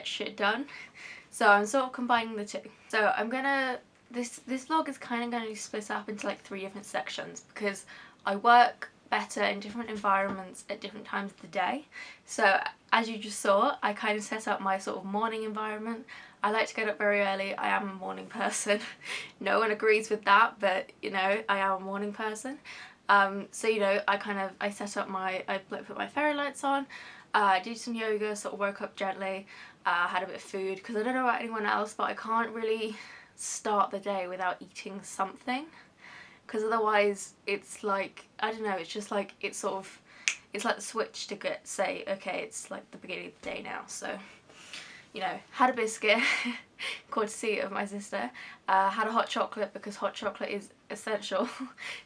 get shit done. So I'm sort of combining the two. So this vlog is kind of going to be split up into like 3 different sections because I work better in different environments at different times of the day. So as you just saw, I kind of set up my sort of morning environment. I like to get up very early. I am a morning person. No one agrees with that, but you know, I am a morning person. So you know, I set up I put my fairy lights on, did some yoga, sort of woke up gently, had a bit of food, because I don't know about anyone else, but I can't really start the day without eating something, because otherwise it's like, I don't know, it's just like, it's like the switch to say, okay, it's like the beginning of the day now. So, you know, had a biscuit, courtesy of my sister, had a hot chocolate because hot chocolate is essential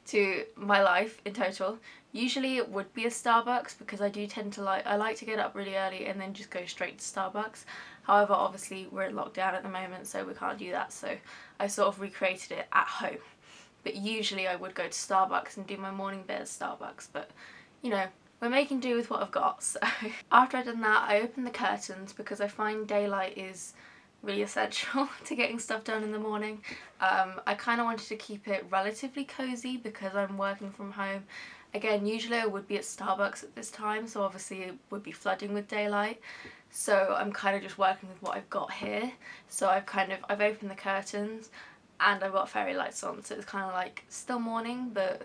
to my life in total. Usually it would be a Starbucks because I do tend to I like to get up really early and then just go straight to Starbucks. However, obviously we're in lockdown at the moment, so we can't do that, so I sort of recreated it at home. But usually I would go to Starbucks and do my morning bit at Starbucks, but you know, we're making do with what I've got. So after I've done that, I opened the curtains because I find daylight is really essential to getting stuff done in the morning. I kind of wanted to keep it relatively cozy because I'm working from home. Again, usually I would be at Starbucks at this time, so obviously it would be flooding with daylight. So I'm kind of just working with what I've got here. So I've opened the curtains and I've got fairy lights on, so it's kind of like still morning but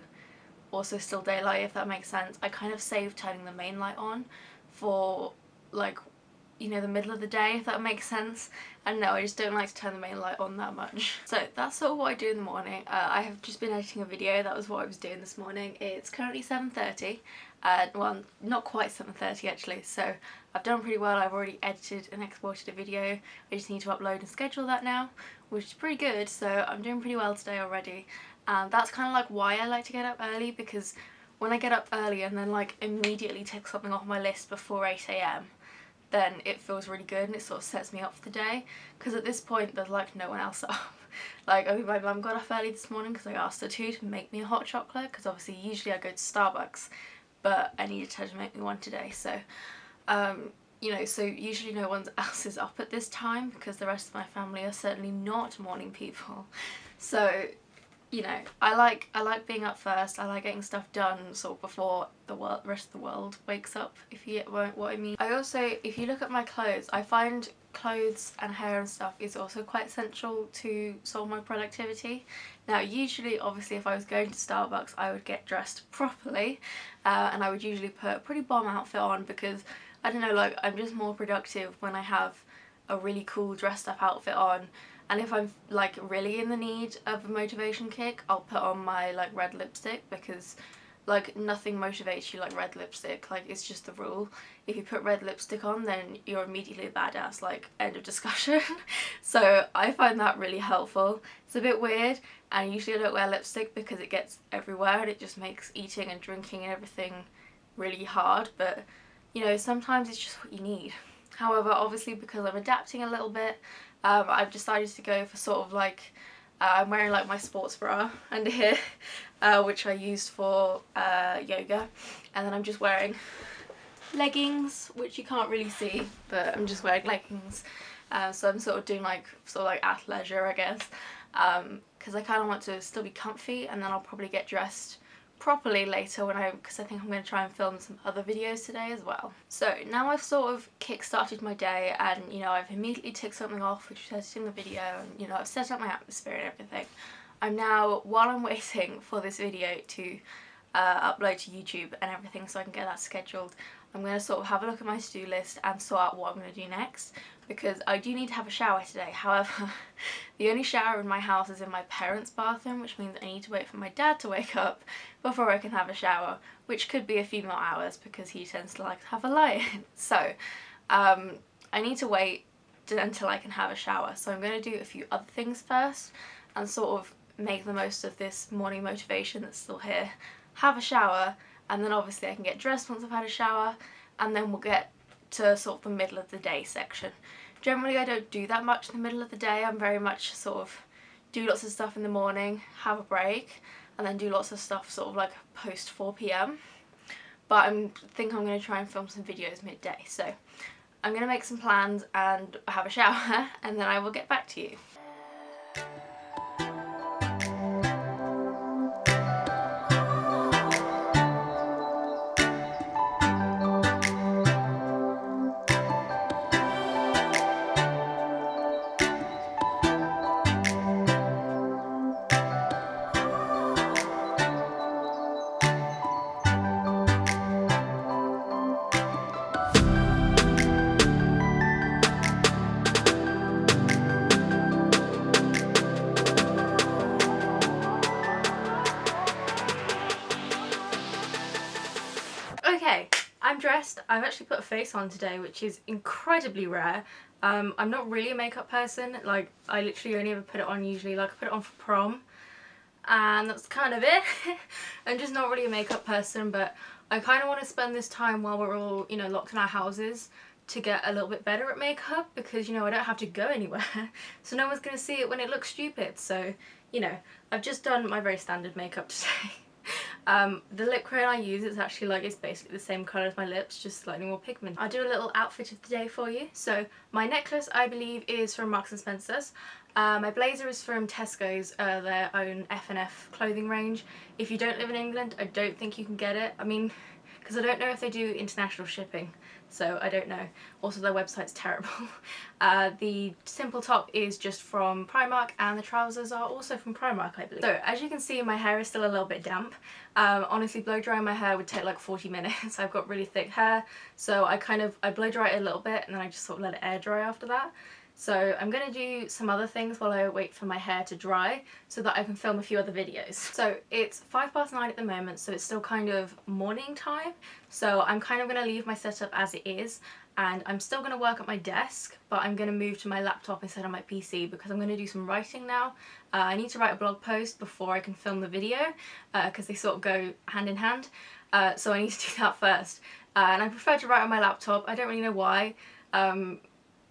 also still daylight, if that makes sense. I kind of saved turning the main light on for like, you know, the middle of the day, if that makes sense. And no, I just don't like to turn the main light on that much. So that's sort of what I do in the morning. I have just been editing a video. That was what I was doing this morning. It's currently 7:30. Well, not quite 7:30 actually, so I've done pretty well. I've already edited and exported a video. I just need to upload and schedule that now, which is pretty good, so I'm doing pretty well today already. And that's kind of like why I like to get up early, because when I get up early and then like immediately take something off my list before 8 AM, then it feels really good and it sort of sets me up for the day, because at this point there's like no one else up. Like, I mean, my mum got up early this morning because I asked her to make me a hot chocolate, because obviously usually I go to Starbucks, but I needed her to make me one today. So you know, so usually no one else is up at this time because the rest of my family are certainly not morning people. So you know, I like being up first. I like getting stuff done sort of before the rest of the world wakes up, if you get what I mean. I also, if you look at my clothes, I find clothes and hair and stuff is also quite essential to sort of my productivity. Now usually, obviously, if I was going to Starbucks, I would get dressed properly, and I would usually put a pretty bomb outfit on, because I don't know, like, I'm just more productive when I have a really cool dressed up outfit on. And if I'm like really in the need of a motivation kick, I'll put on my like red lipstick, because like nothing motivates you like red lipstick. Like, it's just the rule. If you put red lipstick on, then you're immediately a badass, like, end of discussion. So I find that really helpful. It's a bit weird, and usually I don't wear lipstick because it gets everywhere and it just makes eating and drinking and everything really hard, but you know, sometimes it's just what you need. However, obviously, because I'm adapting a little bit, I've decided to go for sort of like, I'm wearing like my sports bra under here, which I used for yoga, and then I'm just wearing leggings, which you can't really see, but I'm just wearing leggings. So I'm sort of doing like athleisure, I guess, because I kind of want to still be comfy, and then I'll probably get dressed properly later because I think I'm going to try and film some other videos today as well. So now I've sort of kick-started my day, and you know, I've immediately ticked something off, which is editing the video, and you know, I've set up my atmosphere and everything. I'm now, while I'm waiting for this video to upload to YouTube and everything so I can get that scheduled, I'm going to sort of have a look at my to-do list and sort out what I'm going to do next, because I do need to have a shower today. However, the only shower in my house is in my parents' bathroom, which means I need to wait for my dad to wake up before I can have a shower, which could be a few more hours because he tends to like to have a lie-in. So I need to wait until I can have a shower. So I'm going to do a few other things first and sort of make the most of this morning motivation that's still here, have a shower, and then obviously I can get dressed once I've had a shower, and then we'll get to sort of the middle of the day section. Generally I don't do that much in the middle of the day. I'm very much sort of do lots of stuff in the morning, have a break, and then do lots of stuff sort of like post 4 PM. But I think I'm going to try and film some videos midday. So I'm gonna make some plans and have a shower and then I will get back to you. Okay, I'm dressed. I've actually put a face on today, which is incredibly rare. I'm not really a makeup person. Like, I literally only ever put it on usually, like I put it on for prom, and that's kind of it. I'm just not really a makeup person, but I kind of want to spend this time while we're all, you know, locked in our houses to get a little bit better at makeup, because, you know, I don't have to go anywhere, so no one's going to see it when it looks stupid. So, you know, I've just done my very standard makeup today. The lip cream I use is actually like, it's basically the same colour as my lips, just slightly more pigment. I'll do a little outfit of the day for you. So my necklace, I believe, is from Marks and Spencer's. My blazer is from Tesco's, their own F&F clothing range. If you don't live in England, I don't think you can get it. I mean, because I don't know if they do international shipping, so I don't know. Also, their website's terrible. The simple top is just from Primark, and the trousers are also from Primark, I believe. So as you can see, my hair is still a little bit damp. Honestly, blow drying my hair would take like 40 minutes. I've got really thick hair, so I blow dry it a little bit and then I just sort of let it air dry after that. So I'm going to do some other things while I wait for my hair to dry so that I can film a few other videos. So it's 9:05 at the moment, so it's still kind of morning time. So I'm kind of going to leave my setup as it is, and I'm still going to work at my desk, but I'm going to move to my laptop instead of my PC because I'm going to do some writing now. I need to write a blog post before I can film the video because they sort of go hand in hand. So I need to do that first. And I prefer to write on my laptop. I don't really know why.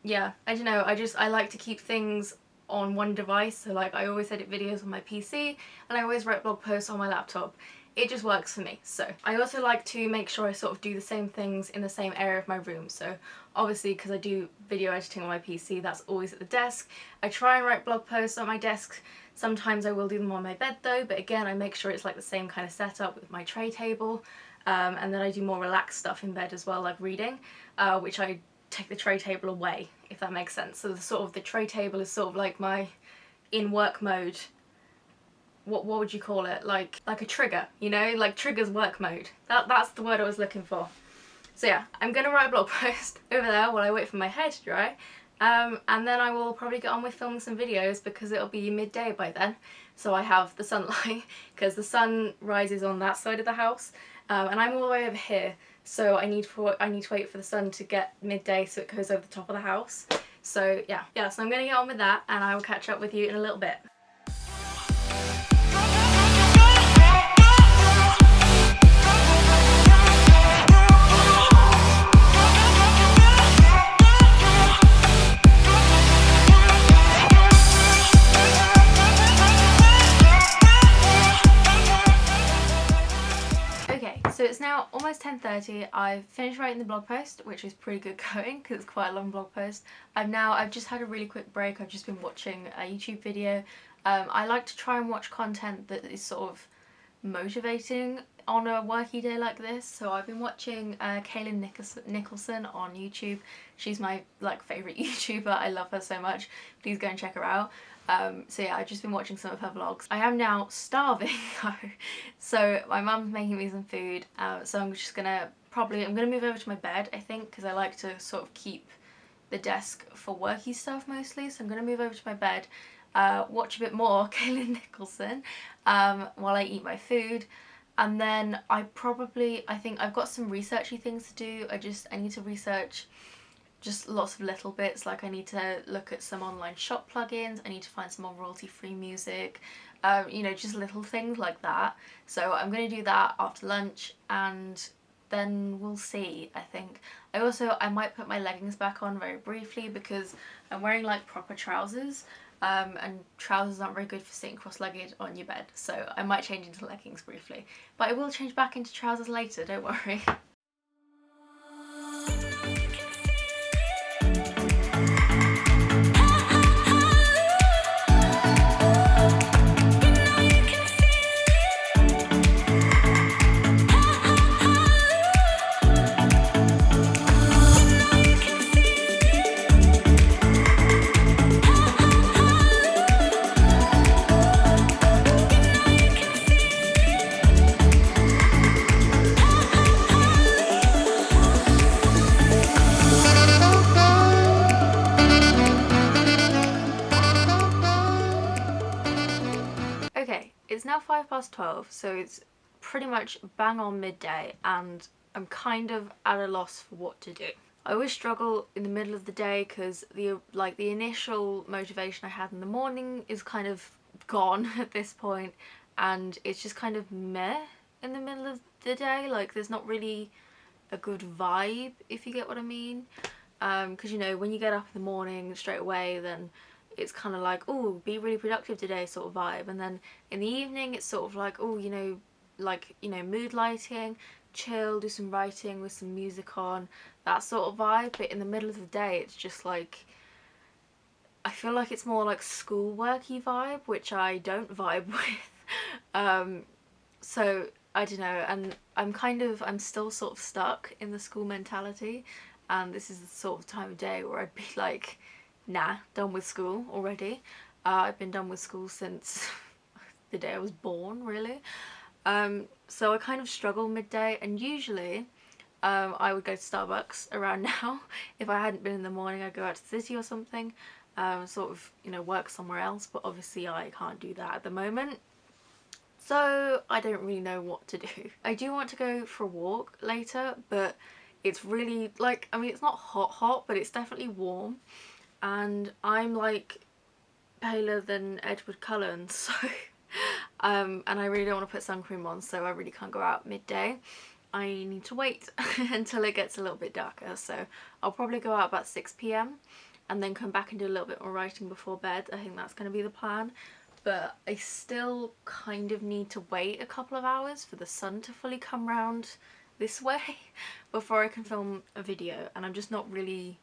Yeah, I don't know, I like to keep things on one device, so like I always edit videos on my PC and I always write blog posts on my laptop. It just works for me. So I also like to make sure I sort of do the same things in the same area of my room. So obviously, because I do video editing on my PC, that's always at the desk. I try and write blog posts on my desk. Sometimes I will do them on my bed though, but again, I make sure it's like the same kind of setup with my tray table. And then I do more relaxed stuff in bed as well, like reading, which I take the tray table away, if that makes sense. So the tray table is sort of like my in work mode. What would you call it? Like a trigger, you know, like triggers work mode. That's the word I was looking for. So yeah, I'm gonna write a blog post over there while I wait for my hair to dry, and then I will probably get on with filming some videos because it'll be midday by then. So I have the sunlight because the sun rises on that side of the house, and I'm all the way over here. So I need to wait for the sun to get midday so it goes over the top of the house. So yeah, so I'm gonna get on with that and I will catch up with you in a little bit. So it's now almost 10:30. I've finished writing the blog post, which is pretty good going because it's quite a long blog post. I've just had a really quick break. I've just been watching a YouTube video. I like to try and watch content that is sort of motivating on a worky day like this. So I've been watching Kaylin Nicholson on YouTube. She's my favourite YouTuber. I love her so much. Please go and check her out. So yeah, I've just been watching some of her vlogs. I am now starving though, so my mum's making me some food, so I'm gonna move over to my bed, I think, because I like to sort of keep the desk for worky stuff mostly. So I'm gonna move over to my bed, watch a bit more Kaylin Nicholson while I eat my food, and then I think I've got some researchy things to do. I need to research just lots of little bits, like I need to look at some online shop plugins, I need to find some more royalty-free music, you know, just little things like that. So I'm going to do that after lunch and then we'll see, I think. I might put my leggings back on very briefly because I'm wearing like proper trousers, and trousers aren't very good for sitting cross-legged on your bed, so I might change into leggings briefly. But I will change back into trousers later, don't worry. Okay, it's now 12:05, so it's pretty much bang on midday and I'm kind of at a loss for what to do. I always struggle in the middle of the day because the initial motivation I had in the morning is kind of gone at this point, and it's just kind of meh in the middle of the day. Like, there's not really a good vibe, if you get what I mean. Because, you know, when you get up in the morning straight away, then it's kind of like, oh, be really productive today sort of vibe. And then in the evening it's sort of like, oh, you know, mood lighting, chill, do some writing with some music on, that sort of vibe. But in the middle of the day it's just like, I feel like it's more like schoolworky vibe, which I don't vibe with. So I don't know, and I'm still sort of stuck in the school mentality, and this is the sort of time of day where I'd be like, nah, done with school already. I've been done with school since the day I was born, really. So I kind of struggle midday, and usually I would go to Starbucks around now. If I hadn't been in the morning, I'd go out to the city or something, sort of, you know, work somewhere else, but obviously I can't do that at the moment. So I don't really know what to do. I do want to go for a walk later, but it's really like, I mean, it's not hot, but it's definitely warm, and I'm like paler than Edward Cullen, so and I really don't want to put sun cream on, so I really can't go out midday. I need to wait until it gets a little bit darker, so I'll probably go out about 6 p.m. and then come back and do a little bit more writing before bed. I think that's going to be the plan. But I still kind of need to wait a couple of hours for the sun to fully come round this way before I can film a video, and I'm just not really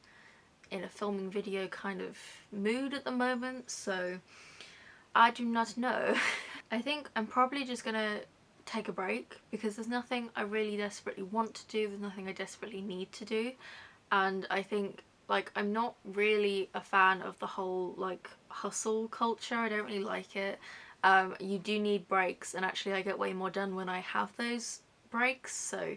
in a filming video kind of mood at the moment, so I do not know. I think I'm probably just gonna take a break because there's nothing I really desperately want to do, there's nothing I desperately need to do, and I think, like, I'm not really a fan of the whole like hustle culture. I don't really like it. You do need breaks, and actually I get way more done when I have those breaks, so,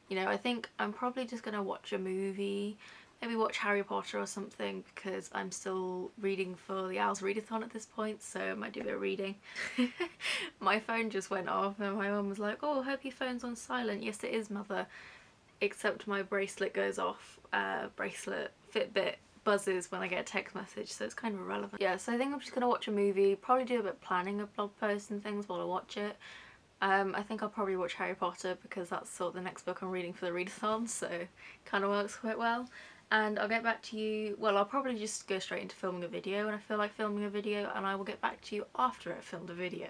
you know, I think I'm probably just gonna watch a movie, maybe watch Harry Potter or something, because I'm still reading for the Owls Readathon at this point, so I might do a bit of reading. My phone just went off and my mum was like, oh, hope your phone's on silent. Yes, it is, mother. Except my bracelet goes off. Bracelet, Fitbit buzzes when I get a text message, so it's kind of irrelevant. Yeah, so I think I'm just gonna watch a movie, probably do a bit of planning of blog posts and things while I watch it. I think I'll probably watch Harry Potter because that's sort of the next book I'm reading for the readathon, so kind of works quite well. And I'll get back to you, well, I'll probably just go straight into filming a video when I feel like filming a video, and I will get back to you after I've filmed a video.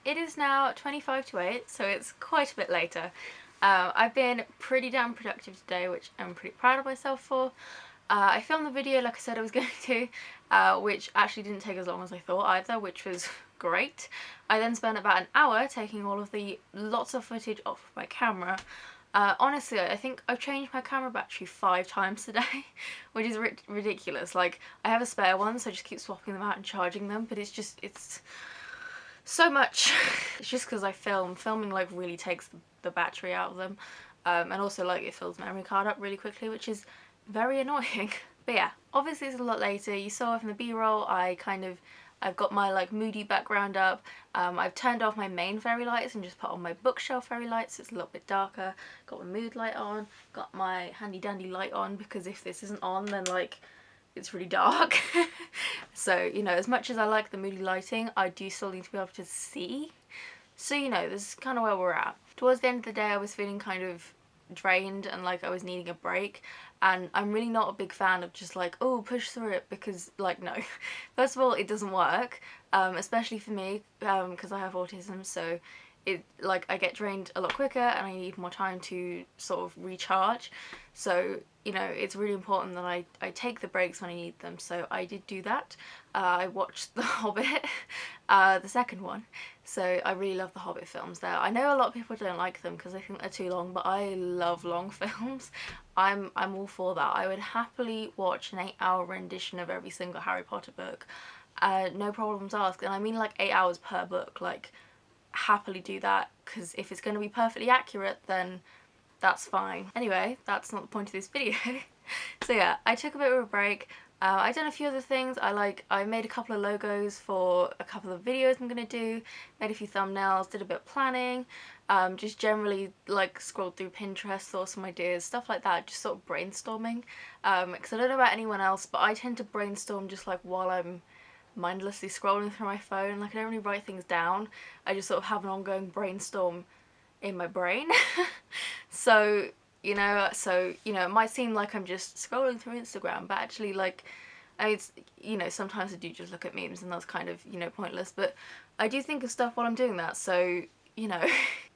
It is now 25 to 8, so it's quite a bit later. I've been pretty damn productive today, which I'm pretty proud of myself for. I filmed the video like I said I was going to, which actually didn't take as long as I thought either, which was great. I then spent about an hour taking all of the lots of footage off of my camera. Honestly, I think I've changed my camera battery 5 times today, which is ridiculous. Like, I have a spare one, so I just keep swapping them out and charging them, but it's so much. It's just because I filming like really takes the battery out of them, and also like it fills memory card up really quickly, which is very annoying. But yeah, obviously it's a lot later. You saw from the b-roll I've got my like moody background up. I've turned off my main fairy lights and just put on my bookshelf fairy lights, so it's a little bit darker. Got my mood light on, got my handy dandy light on, because if this isn't on then like it's really dark. So, you know, as much as I like the moody lighting, I do still need to be able to see. So, you know, this is kind of where we're at. Towards the end of the day I was feeling kind of drained and like I was needing a break, and I'm really not a big fan of just like, oh, push through it, because like, no. First of all, it doesn't work, especially for me, because I have autism, so I get drained a lot quicker and I need more time to sort of recharge. So, you know, it's really important that I take the breaks when I need them. So I did do that. I watched The Hobbit, the second one. So I really love the Hobbit films there. I know a lot of people don't like them because they think they're too long, but I love long films. I'm all for that. I would happily watch an 8-hour rendition of every single Harry Potter book. No problems asked. And I mean like 8 hours per book, like happily do that, because if it's going to be perfectly accurate, then that's fine. Anyway, that's not the point of this video. So yeah, I took a bit of a break. I've done a few other things. I made a couple of logos for a couple of videos I'm gonna do, made a few thumbnails, did a bit of planning, just generally like scrolled through Pinterest, saw some ideas, stuff like that, just sort of brainstorming. Because I don't know about anyone else, but I tend to brainstorm just like while I'm mindlessly scrolling through my phone. Like I don't really write things down, I just sort of have an ongoing brainstorm in my brain. So you know, it might seem like I'm just scrolling through Instagram, but actually like it's, you know, sometimes I do just look at memes and that's kind of, you know, pointless, but I do think of stuff while I'm doing that, so you know,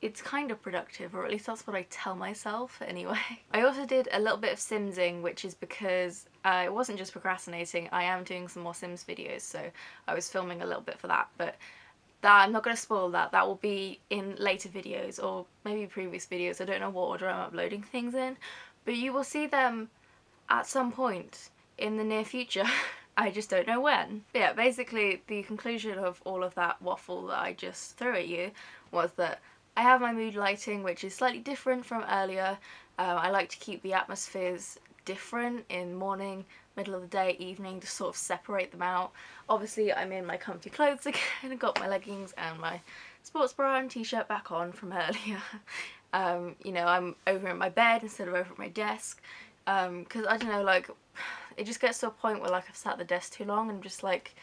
it's kind of productive, or at least that's what I tell myself anyway. I also did a little bit of Simsing, which is because it wasn't just procrastinating, I am doing some more Sims videos, so I was filming a little bit for that, but that, I'm not going to spoil that. That will be in later videos, or maybe previous videos. I don't know what order I'm uploading things in, but you will see them at some point in the near future. I just don't know when. But yeah, basically the conclusion of all of that waffle that I just threw at you was that I have my mood lighting, which is slightly different from earlier. I like to keep the atmospheres different in morning, middle of the day, evening, to sort of separate them out. Obviously I'm in my comfy clothes again. I got my leggings and my sports bra and t-shirt back on from earlier. You know, I'm over in my bed instead of over at my desk, because I don't know, like it just gets to a point where like I've sat at the desk too long and just like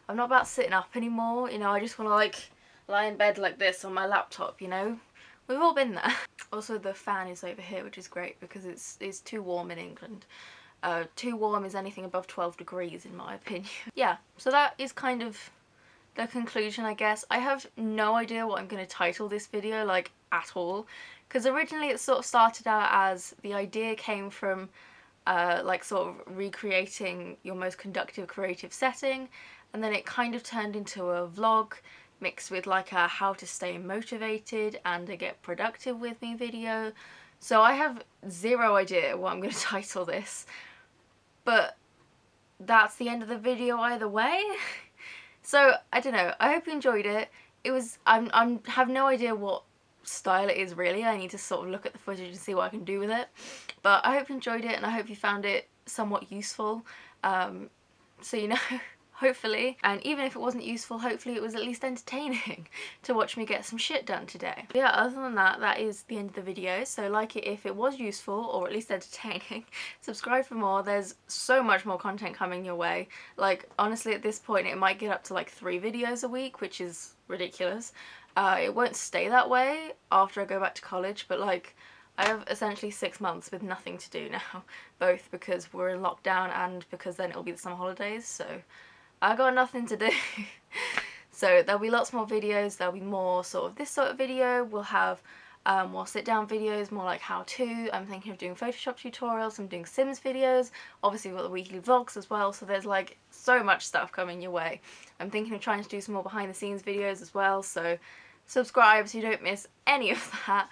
I'm not about sitting up anymore, you know. I just want to like lie in bed like this on my laptop, you know. We've all been there. Also the fan is over here, which is great because it's too warm in England. Too warm is anything above 12 degrees in my opinion. Yeah, so that is kind of the conclusion, I guess. I have no idea what I'm going to title this video, like, at all, because originally it sort of started out as the idea came from like sort of recreating your most conductive creative setting, and then it kind of turned into a vlog mixed with like a how to stay motivated and a get productive with me video. So I have zero idea what I'm going to title this, but that's the end of the video either way. So I don't know, I hope you enjoyed it. It was, I have no idea what style it is really. I need to sort of look at the footage and see what I can do with it, but I hope you enjoyed it and I hope you found it somewhat useful. So you know, hopefully, and even if it wasn't useful, hopefully it was at least entertaining to watch me get some shit done today. But yeah, other than that, that is the end of the video. So like it if it was useful or at least entertaining. Subscribe for more. There's so much more content coming your way. Like honestly at this point it might get up to like 3 videos a week, which is ridiculous. It won't stay that way after I go back to college, but like I have essentially 6 months with nothing to do now, both because we're in lockdown and because then it'll be the summer holidays, so I got nothing to do. So there'll be lots more videos, there'll be more sort of this sort of video, we'll have more sit down videos, more like how to. I'm thinking of doing Photoshop tutorials, I'm doing Sims videos, obviously we've got the weekly vlogs as well, so there's like so much stuff coming your way. I'm thinking of trying to do some more behind the scenes videos as well, so subscribe so you don't miss any of that.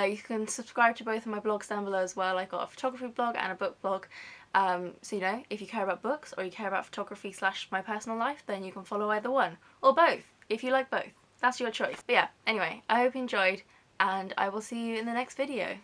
You can subscribe to both of my blogs down below as well. I've got a photography blog and a book blog. So you know, if you care about books or you care about photography / my personal life, then you can follow either one, or both, if you like both. That's your choice. But yeah, anyway, I hope you enjoyed, and I will see you in the next video.